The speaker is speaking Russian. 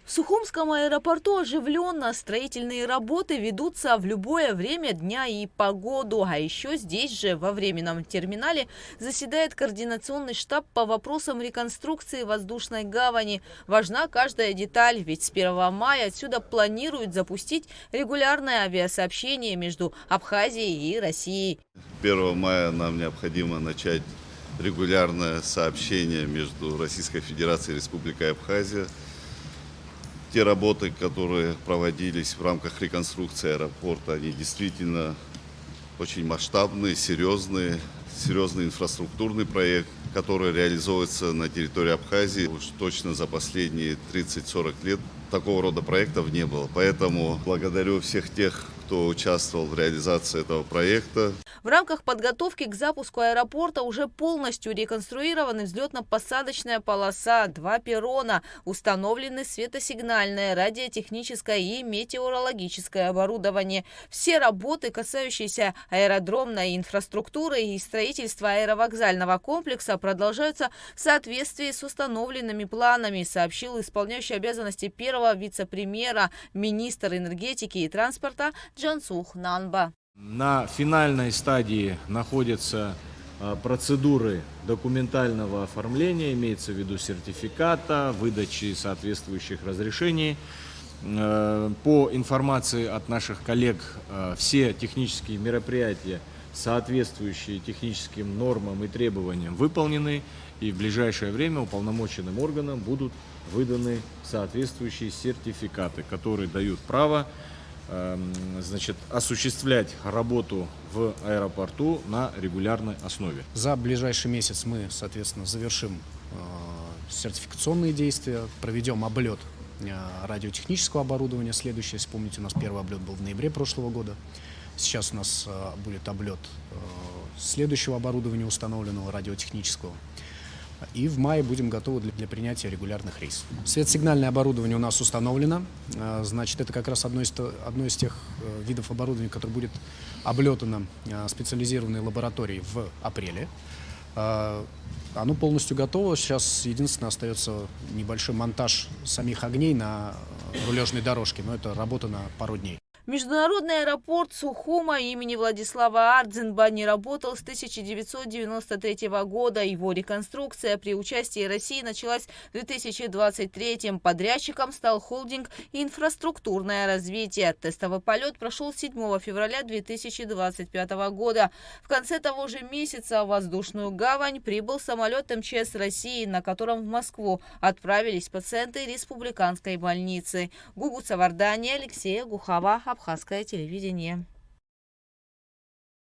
В Сухумском аэропорту оживленно. Строительные работы ведутся в любое время дня и погоду. А еще здесь же, во временном терминале, заседает координационный штаб по вопросам реконструкции воздушной гавани. Важна каждая деталь, ведь с 1 мая отсюда планируют запустить регулярное авиасообщение между Абхазией и Россией. 1 мая нам необходимо начать регулярное сообщение между Российской Федерацией и Республикой Абхазия. Те работы, которые проводились в рамках реконструкции аэропорта, они действительно очень масштабные, серьезный инфраструктурный проект, который реализуется на территории Абхазии. Уж точно за последние 30-40 лет такого рода проектов не было. Поэтому благодарю всех тех, кто участвовал в реализации этого проекта. В рамках подготовки к запуску аэропорта уже полностью реконструированы взлетно-посадочная полоса, 2 перрона, установлены светосигнальное, радиотехническое и метеорологическое оборудование. Все работы, касающиеся аэродромной инфраструктуры и строительства аэровокзального комплекса, продолжаются в соответствии с установленными планами, сообщил исполняющий обязанности первого вице-премьера, министр энергетики и транспорта Джансух Нанба. На финальной стадии находятся процедуры документального оформления, имеется в виду сертификата, выдачи соответствующих разрешений. По информации от наших коллег, все технические мероприятия, соответствующие техническим нормам и требованиям, выполнены, и в ближайшее время уполномоченным органам будут выданы соответствующие сертификаты, которые дают право осуществлять работу в аэропорту на регулярной основе. За ближайший месяц мы, соответственно, завершим сертификационные действия, проведем облет радиотехнического оборудования. Следующий, если помните, у нас первый облет был в ноябре прошлого года. Сейчас у нас будет облет следующего оборудования, установленного радиотехнического. И в мае будем готовы для принятия регулярных рейсов. Светосигнальное оборудование у нас установлено. Значит, это как раз одно из тех видов оборудования, которое будет облетано специализированной лабораторией в апреле. Оно полностью готово. Сейчас единственное остается небольшой монтаж самих огней на рулежной дорожке, но это работа на пару дней. Международный аэропорт Сухума имени Владислава Ардзинба не работал с 1993 года. Его реконструкция при участии России началась в 2023. Подрядчиком стал холдинг «Инфраструктурное развитие». Тестовый полет прошел 7 февраля 2025 года. В конце того же месяца в воздушную гавань прибыл самолет МЧС России, на котором в Москву отправились пациенты республиканской больницы. Гугу Савардани, Алексея Гухава, Абхазское телевидение.